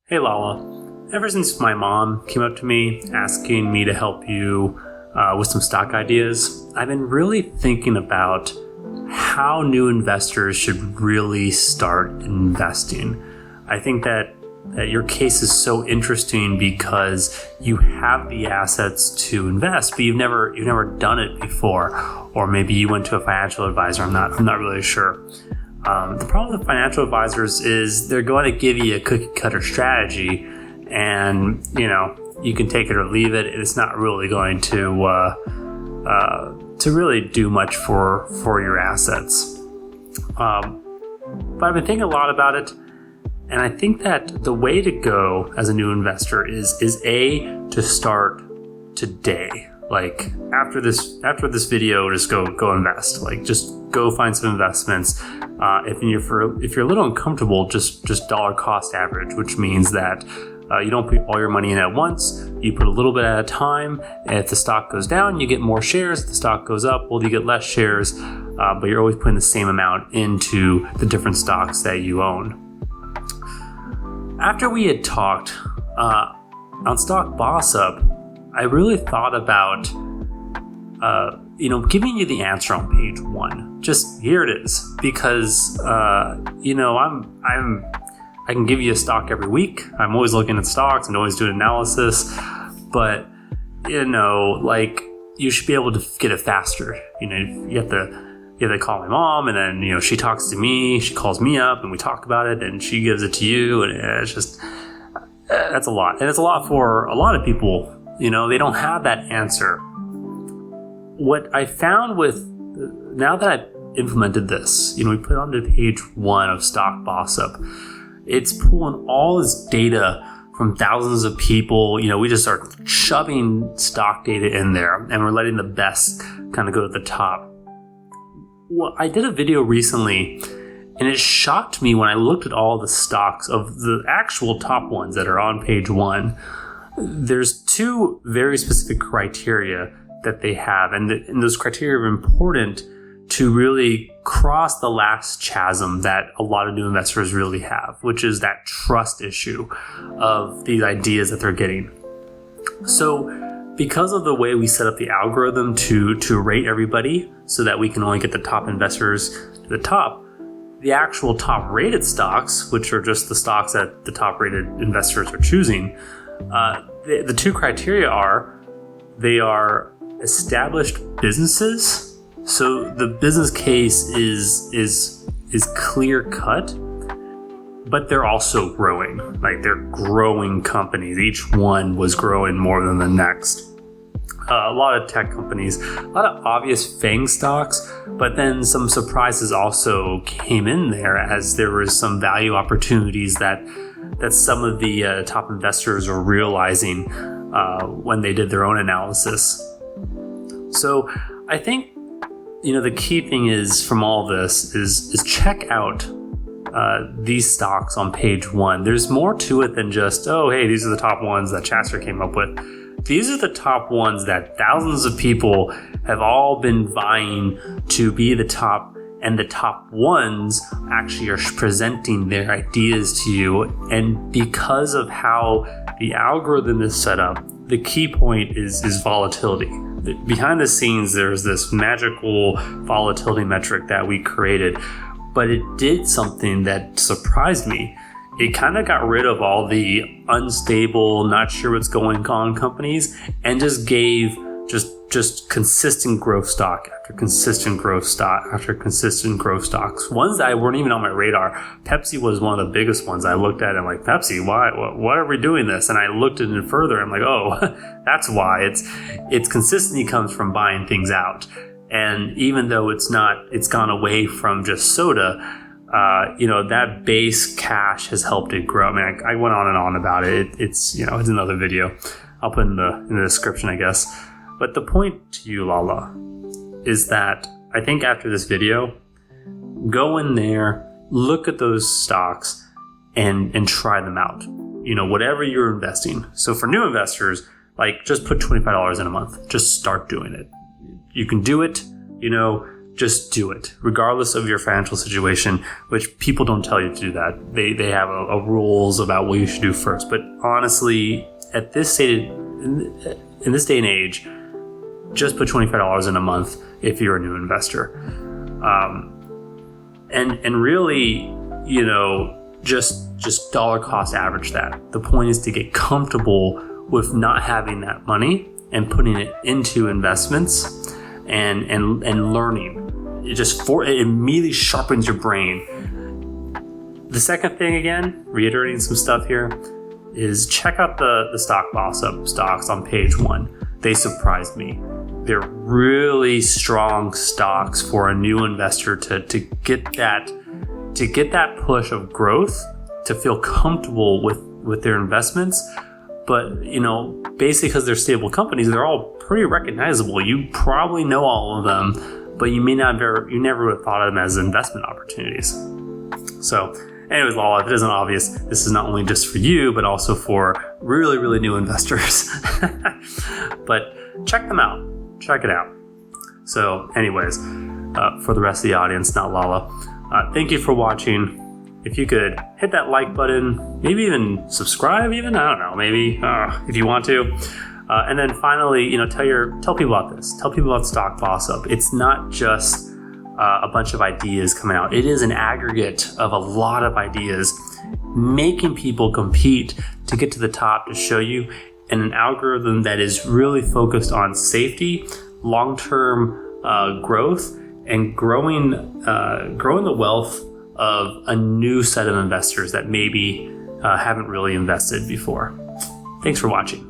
Hey Lala, ever since my mom came up to me asking me to help you with some stock ideas, I've been really thinking about how new investors should really start investing. I think that your case is so interesting because you have the assets to invest, but you've never done it before, or maybe you went to a financial advisor. I'm not really sure. The problem with financial advisors is they're going to give you a cookie cutter strategy, and you can take it or leave it. It's not really going to really do much for your assets. But I've been thinking a lot about it, and I think that the way to go as a new investor is to start today. Like after this video, just go invest. Like just go find some investments. If you're a little uncomfortable, just dollar cost average, which means that you don't put all your money in at once. You put a little bit at a time. If the stock goes down, you get more shares. If the stock goes up, well, you get less shares. But you're always putting the same amount into the different stocks that you own. After we had talked on StockBossUp, I really thought about, giving you the answer on page 1. Just here it is, because I can give you a stock every week. I'm always looking at stocks and always doing analysis, but you should be able to get it faster. You have to call my mom, and then she talks to me. She calls me up, and we talk about it, and she gives it to you, and it's just that's a lot, and it's a lot for a lot of people. They don't have that answer. What I found now that I've implemented this, we put it onto page 1 of StockBossUp. It's pulling all this data from thousands of people. We just start shoving stock data in there, and we're letting the best kind of go to the top. Well, I did a video recently, and it shocked me when I looked at all the stocks of the actual top ones that are on page 1. There's 2 very specific criteria that they have, and those criteria are important to really cross the last chasm that a lot of new investors really have, which is that trust issue of these ideas that they're getting. So because of the way we set up the algorithm to rate everybody so that we can only get the top investors to the top, the actual top rated stocks, which are just the stocks that the top rated investors are choosing, the 2 criteria are they are established businesses. So the business case is clear cut, but they're also growing. Like they're growing companies. Each one was growing more than the next. A lot of tech companies, a lot of obvious FANG stocks, but then some surprises also came in there as there was some value opportunities that some of the top investors are realizing when they did their own analysis. So I think the key thing is from all this is check out these stocks on page 1. There's more to it than just, oh, hey, these are the top ones that Chaster came up with. These are the top ones that thousands of people have all been vying to be the top, and the top ones actually are presenting their ideas to you. And because of how the algorithm is set up, the key point is volatility. Behind the scenes, there's this magical volatility metric that we created, but it did something that surprised me. It kind of got rid of all the unstable, not sure what's going on companies, and just gave just consistent growth stock after consistent growth stock after consistent growth stocks. Ones that weren't even on my radar. Pepsi was one of the biggest ones I looked at. I'm like, Pepsi, why are we doing this? And I looked at it further. I'm like, oh, that's why. It's consistency comes from buying things out. And even though it's gone away from just soda, that base cash has helped it grow. I mean, I went on and on about it. It's another video. I'll put in the description, I guess. But the point to you, Lala, is that I think after this video, go in there, look at those stocks, and try them out. Whatever you're investing. So for new investors, just put $25 in a month. Just start doing it. You can do it. just do it, regardless of your financial situation, which people don't tell you to do that. They have a rules about what you should do first. But honestly, at this state, in this day and age, just put $25 in a month if you're a new investor. And really, you know, just dollar cost average that. The point is to get comfortable with not having that money and putting it into investments and learning. It immediately sharpens your brain. The second thing, again, reiterating some stuff here, is check out the StockBossUp stocks on page 1. They surprised me. They're really strong stocks for a new investor to get that push of growth, to feel comfortable with their investments. But, you know, basically because they're stable companies, they're all pretty recognizable. You probably know all of them, but you never would have thought of them as investment opportunities. So anyways, Lala, if it isn't obvious, this is not only just for you, but also for really, really new investors. But check them out. Check it out. So anyways, for the rest of the audience, not Lala, thank you for watching. If you could hit that like button, maybe even subscribe even, I don't know, maybe if you want to. And then finally, you know, tell people about this. Tell people about StockBossUp. It's not just a bunch of ideas coming out. It is an aggregate of a lot of ideas making people compete to get to the top, to show you, and an algorithm that is really focused on safety, long-term growth, and growing the wealth of a new set of investors that maybe haven't really invested before. Thanks for watching.